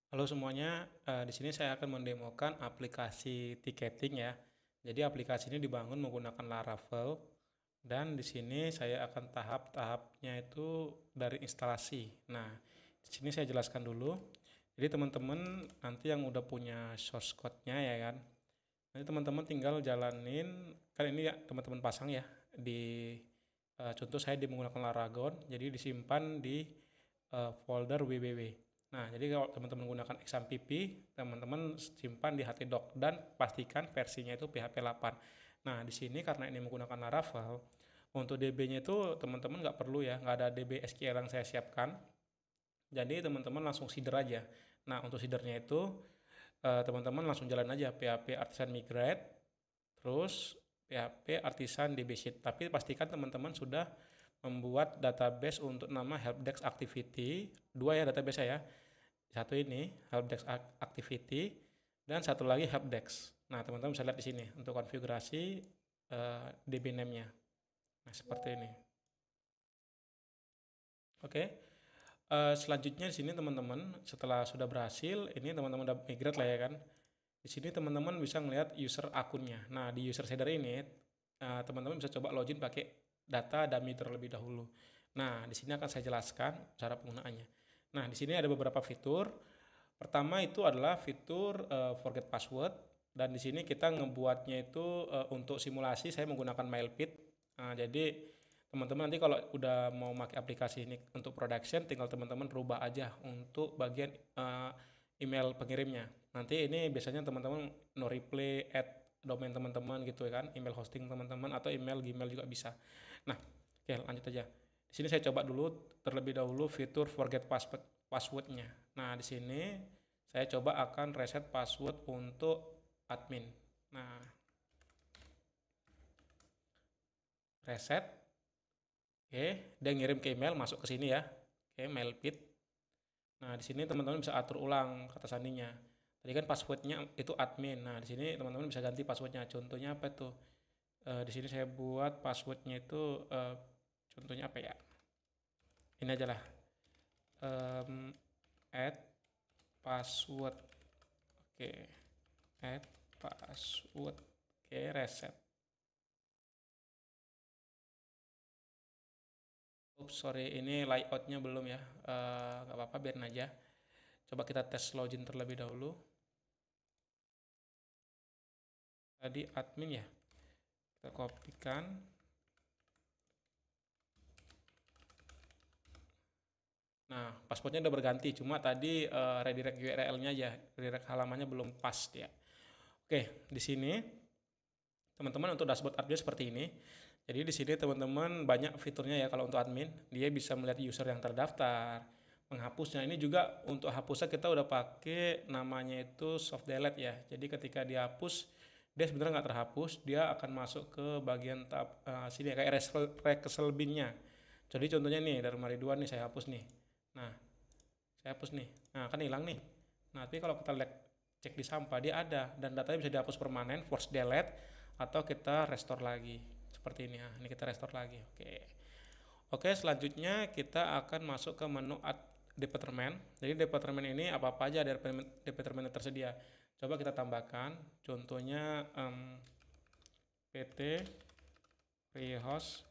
Halo semuanya, di sini saya akan mendemokan aplikasi ticketing ya. Jadi aplikasi ini dibangun menggunakan Laravel dan di sini saya akan tahap-tahapnya itu dari instalasi. Nah, di sini saya jelaskan dulu. Jadi teman-teman nanti yang udah punya source code-nya ya kan. Nanti teman-teman tinggal jalanin, kan ini ya teman-teman pasang ya di contoh saya menggunakan Laragon, jadi disimpan di folder www. Nah, jadi kalau teman-teman menggunakan XAMPP, teman-teman simpan di htdoc dan pastikan versinya itu PHP 8. Nah, di sini karena ini menggunakan Laravel, untuk DB-nya itu teman-teman nggak perlu ya, nggak ada DB SQL yang saya siapkan. Jadi teman-teman langsung seeder aja. Nah, untuk seedernya itu teman-teman langsung jalan aja PHP Artisan Migrate, terus PHP Artisan DB Sheet. Tapi pastikan teman-teman sudah membuat database untuk nama helpdesk activity, dua ya database saya. Satu ini helpdesk activity dan satu lagi helpdesk. Nah, teman-teman bisa lihat di sini untuk konfigurasi DB name-nya. Nah, seperti ini. Oke. Selanjutnya di sini teman-teman setelah sudah berhasil, ini teman-teman udah migrate lah ya kan. Di sini teman-teman bisa melihat user akunnya. Nah, di user shader ini teman-teman bisa coba login pakai data dummy terlebih dahulu. Nah, di sini akan saya jelaskan cara penggunaannya. Nah, di sini ada beberapa fitur. Pertama itu adalah fitur forget password dan di sini kita ngebuatnya itu untuk simulasi saya menggunakan Mailpit. Nah, jadi teman-teman nanti kalau udah mau pakai aplikasi ini untuk production tinggal teman-teman rubah aja untuk bagian email pengirimnya. Nanti ini biasanya teman-teman no reply at domain teman-teman gitu ya kan, email hosting teman-teman atau email Gmail juga bisa. Nah, oke lanjut aja. Di sini saya coba dulu terlebih dahulu fitur forget passwordnya. Nah, di sini saya coba akan reset password untuk admin. Nah, reset. Oke, dia ngirim ke email masuk ke sini ya. Oke, mailpit. Nah, di sini teman-teman bisa atur ulang kata sandinya. Tadi kan passwordnya itu admin. Nah, di sini teman-teman bisa ganti passwordnya. Contohnya apa tuh? Di sini saya buat passwordnya itu contohnya apa ya? Ini aja lah. Add password. Oke, add password. Oke, reset. Oops, sorry, ini layoutnya belum ya. Nggak apa-apa, biarin aja. Coba kita tes login terlebih dahulu. Tadi admin ya. Kita kopikan. Nah, passwordnya udah berganti. Cuma tadi redirect URL-nya aja. Redirect halamannya belum pas dia. Oke, di sini teman-teman untuk dashboard admin seperti ini. Jadi di sini teman-teman banyak fiturnya ya kalau untuk admin. Dia bisa melihat user yang terdaftar, menghapusnya. Ini juga untuk hapusnya kita udah pakai namanya itu soft delete ya. Jadi ketika dihapus, dia sebenarnya nggak terhapus, dia akan masuk ke bagian tab sini ya, kayak recall bin-nya. Jadi contohnya nih dari Mariduan nih saya hapus nih. Nah, saya hapus nih. Nah, kan hilang nih. Nah, tapi kalau kita lihat cek di sampah dia ada dan datanya bisa dihapus permanen, force delete atau kita restore lagi. Seperti ini ya. Ini kita restore lagi. Oke. Oke, selanjutnya kita akan masuk ke menu add department. Jadi department ini apa-apa aja dari department yang tersedia. Coba kita tambahkan. Contohnya PT Freehouse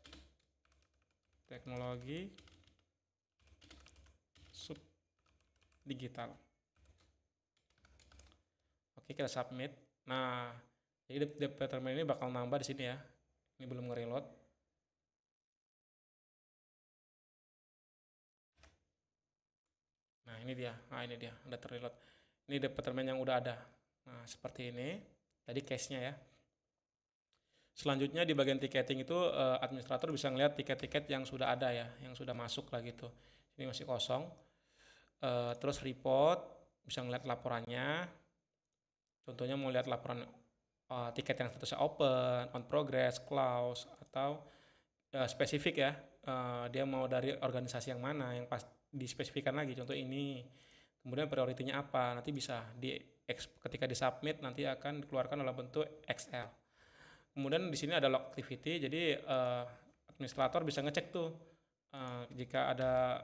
Teknologi Sub Digital. Oke, kita submit. Nah, jadi department ini bakal nambah di sini ya. Ini belum nge-reload. Nah, ini dia. Nah, ini dia. Udah terreload. Ini department yang udah ada. Nah, seperti ini. Tadi case-nya ya. Selanjutnya di bagian ticketing itu administrator bisa ngeliat tiket-tiket yang sudah ada ya, yang sudah masuk lah gitu. Ini masih kosong. Terus report, bisa ngeliat laporannya. Contohnya mau lihat laporan tiket yang statusnya open, on progress, close, atau spesifik ya. Dia mau dari organisasi yang mana, yang pas dispesifikan lagi. Contoh ini. Kemudian prioritinya apa, nanti bisa ketika disubmit nanti akan dikeluarkan dalam bentuk Excel. Kemudian di sini ada log activity, jadi administrator bisa ngecek tuh jika ada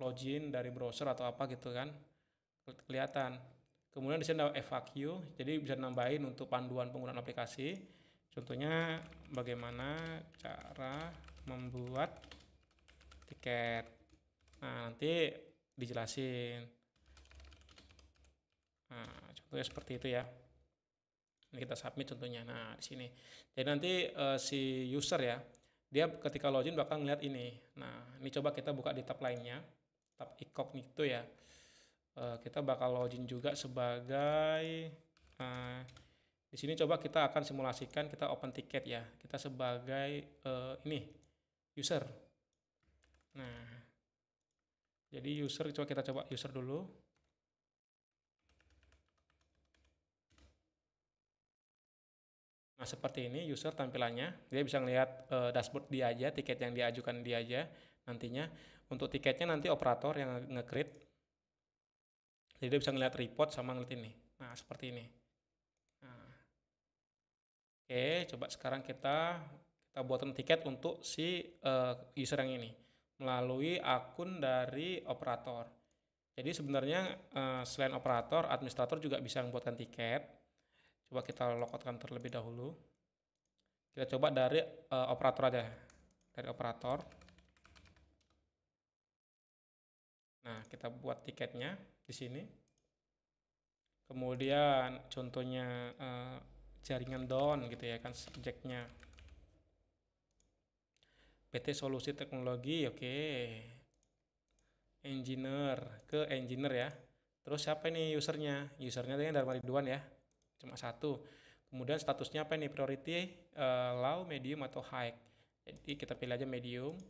login dari browser atau apa gitu kan. kelihatan. Kemudian di sini ada FAQ, jadi bisa nambahin untuk panduan penggunaan aplikasi. Contohnya bagaimana cara membuat tiket. Nah, nanti dijelasin. Nah, contohnya seperti itu ya. Ini kita submit contohnya. Nah, di sini. Jadi nanti si user ya, dia ketika login bakal ngeliat ini. Nah, ini coba kita buka di tab lainnya, tab incognito ya. Kita bakal login juga sebagai di sini coba kita akan simulasikan kita open tiket ya. Kita sebagai ini user. Nah, jadi user kita coba user dulu. Nah, seperti ini user tampilannya. Dia bisa ngelihat dashboard dia aja, tiket yang diajukan dia aja nantinya. Untuk tiketnya nanti operator yang nge-create. Jadi dia bisa ngelihat report sama ngeliat ini. Nah, seperti ini. Nah, oke, coba sekarang kita buatkan tiket untuk si user yang ini melalui akun dari operator. Jadi sebenarnya selain operator, administrator juga bisa membuatkan tiket. Coba kita logoutkan terlebih dahulu. Kita coba dari operator aja, dari operator. Nah, kita buat tiketnya di sini. Kemudian contohnya jaringan down gitu ya kan, subjeknya PT Solusi Teknologi, oke. Engineer, ke engineer ya. Terus siapa ini usernya? Usernya tadi Dharma Ridwan ya, cuma satu. Kemudian statusnya apa ini? Priority, low, medium, atau high. Jadi kita pilih aja medium.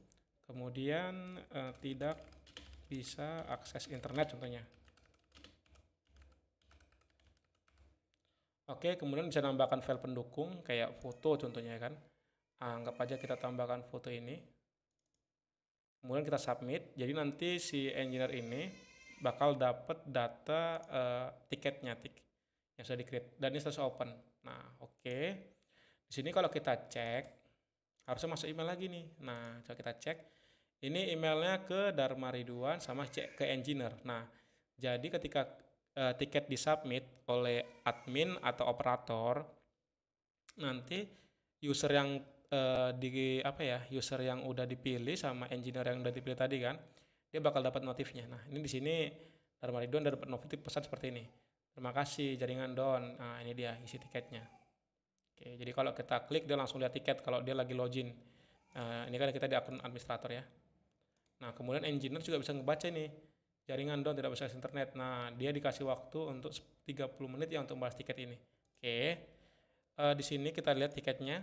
Kemudian tidak bisa akses internet contohnya. Oke, kemudian bisa nambahkan file pendukung kayak foto contohnya kan. Anggap aja kita tambahkan foto ini. Kemudian kita submit. Jadi nanti si engineer ini bakal dapat data tiketnya yang sudah di-create dan ini sudah open. Nah, oke. Di sini kalau kita cek harusnya masuk email lagi nih. Nah, coba kita cek. Ini emailnya ke Dharma Ridwan sama cek ke engineer. Nah, jadi ketika tiket disubmit oleh admin atau operator, nanti user yang user yang udah dipilih sama engineer yang udah dipilih tadi kan, dia bakal dapat notifnya. Nah, ini di sini Dharma Ridwan dapat notif pesan seperti ini. Terima kasih jaringan down. Nah, ini dia isi tiketnya. Oke, jadi kalau kita klik dia langsung lihat tiket kalau dia lagi login. Ini kan kita di akun administrator ya. Nah, kemudian engineer juga bisa ngebaca nih. Jaringan down tidak bisa internet. Nah, dia dikasih waktu untuk 30 menit ya untuk balas tiket ini. Oke. Di sini kita lihat tiketnya.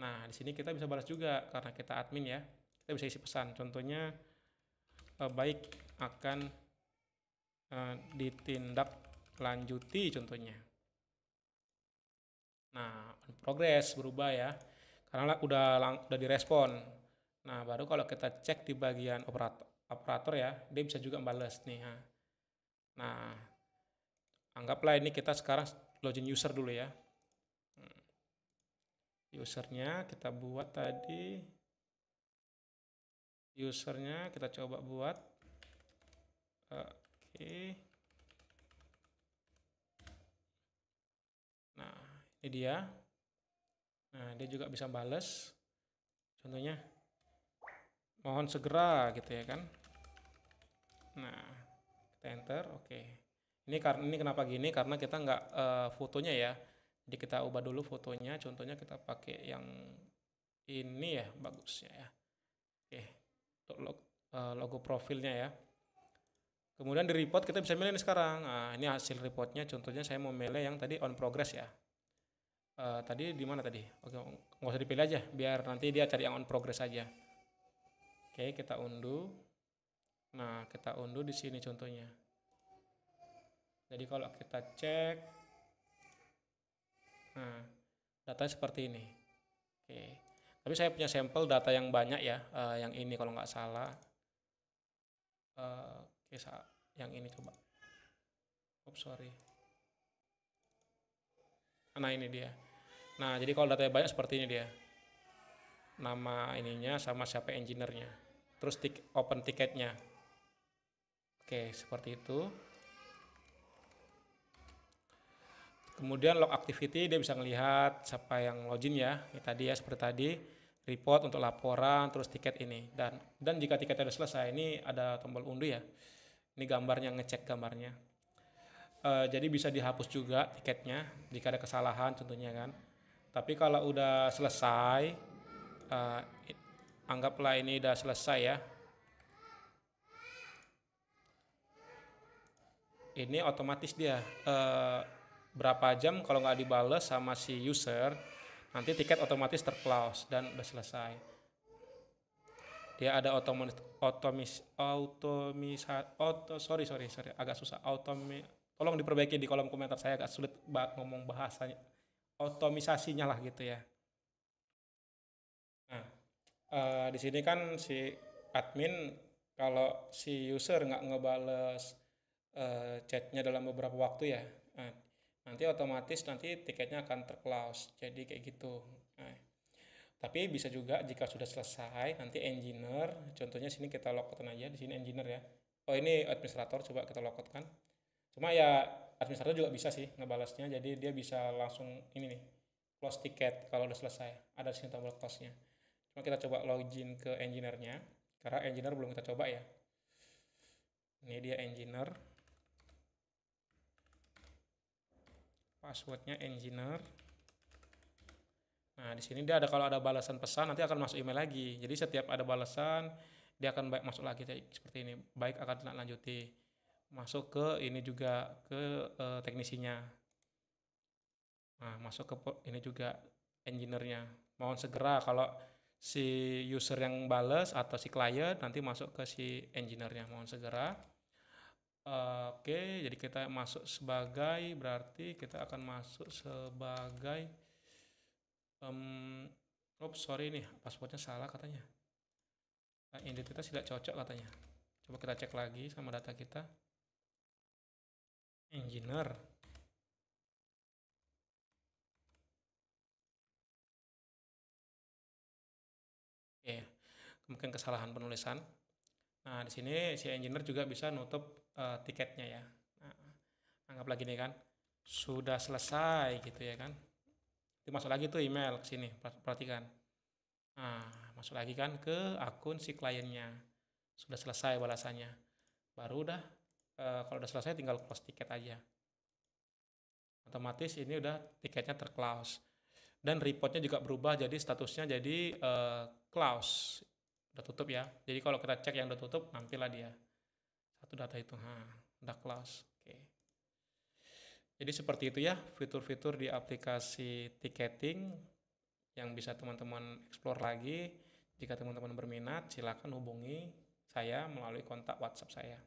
Nah, di sini kita bisa balas juga karena kita admin ya. Kita bisa isi pesan. Contohnya baik akan ditindaklanjuti contohnya. Nah, on progress berubah ya. Karena udah direspon. Nah, baru kalau kita cek di bagian operator ya, dia bisa juga balas nih. Nah, anggaplah ini kita sekarang login user dulu ya. Usernya kita buat tadi. Usernya kita coba buat. Oke. Nah, ini dia. Nah, dia juga bisa balas. Contohnya, mohon segera gitu ya kan. Nah, kita enter, oke. Ini kenapa gini? Karena kita nggak fotonya ya. Jadi kita ubah dulu fotonya. Contohnya kita pakai yang ini ya, bagusnya ya. Oke, untuk logo profilnya ya. Kemudian di report kita bisa milih nih sekarang. Nah, ini hasil reportnya. Contohnya saya mau milih yang tadi on progress ya. Tadi di mana tadi? Oke, nggak usah dipilih aja, biar nanti dia cari yang on progress aja. Oke, kita undo. Nah, kita undo di sini contohnya. Jadi kalau kita cek, nah, datanya seperti ini. Oke, tapi saya punya sampel data yang banyak ya, yang ini kalau nggak salah. Oke, yang ini coba. Oops, sorry. Nah, ini dia. Nah, jadi kalau datanya banyak seperti ini dia. Nama ininya sama siapa engineer-nya. Terus open tiketnya. Oke, seperti itu. Kemudian log activity dia bisa ngelihat siapa yang login ya. Ini tadi ya seperti tadi, report untuk laporan, terus tiket ini. Dan jika tiketnya sudah selesai, ini ada tombol unduh ya. Ini gambarnya, ngecek gambarnya. Jadi bisa dihapus juga tiketnya jika ada kesalahan tentunya kan. Tapi kalau udah selesai, eh, anggaplah ini udah selesai ya. Ini otomatis dia berapa jam kalau nggak dibales sama si user, nanti tiket otomatis terclose dan udah selesai. Dia ada sorry agak susah. Tolong diperbaiki di kolom komentar, saya agak sulit ngomong bahasanya. Otomisasinya lah gitu ya. Nah, di sini kan si admin kalau si user nggak ngebales chatnya dalam beberapa waktu ya, nah, nanti otomatis tiketnya akan terclose. Jadi kayak gitu. Nah, tapi bisa juga jika sudah selesai nanti engineer, contohnya sini kita logout aja di sini engineer ya. Oh ini administrator, coba kita logout kan. Cuma ya administrator juga bisa sih ngebalasnya, jadi dia bisa langsung ini nih close tiket kalau udah selesai. Ada sini tombol close-nya. Cuma kita coba login ke engineer-nya karena engineer belum kita coba ya. Ini dia engineer. Passwordnya engineer. Nah, di sini dia ada kalau ada balasan pesan nanti akan masuk email lagi. Jadi setiap ada balasan dia akan baik masuk lagi seperti ini. Baik akan lanjuti. Masuk ke ini juga ke teknisinya. Nah, masuk ke ini juga engineer-nya. Mohon segera kalau si user yang bales atau si klien nanti masuk ke si engineer-nya. Mohon segera. Oke, jadi kita masuk sebagai, berarti kita akan masuk sebagai sorry nih, passwordnya salah katanya. Nah, identitas tidak cocok katanya. Coba kita cek lagi sama data kita. Engineer. Oke, mungkin kesalahan penulisan. Nah, di sini si engineer juga bisa nutup tiketnya ya. Nah, anggap lagi nih kan, sudah selesai gitu ya kan. Itu masuk lagi tuh email ke sini, perhatikan. Nah, masuk lagi kan ke akun si kliennya. Sudah selesai balasannya. Baru udah, kalau udah selesai tinggal close tiket aja. Otomatis ini udah tiketnya terclose. Dan reportnya juga berubah jadi statusnya jadi close. Udah tutup ya. Jadi kalau kita cek yang udah tutup, nampillah dia. Satu data itu, udah close. Oke. Jadi seperti itu ya fitur-fitur di aplikasi ticketing yang bisa teman-teman explore lagi. Jika teman-teman berminat, silakan hubungi saya melalui kontak WhatsApp saya.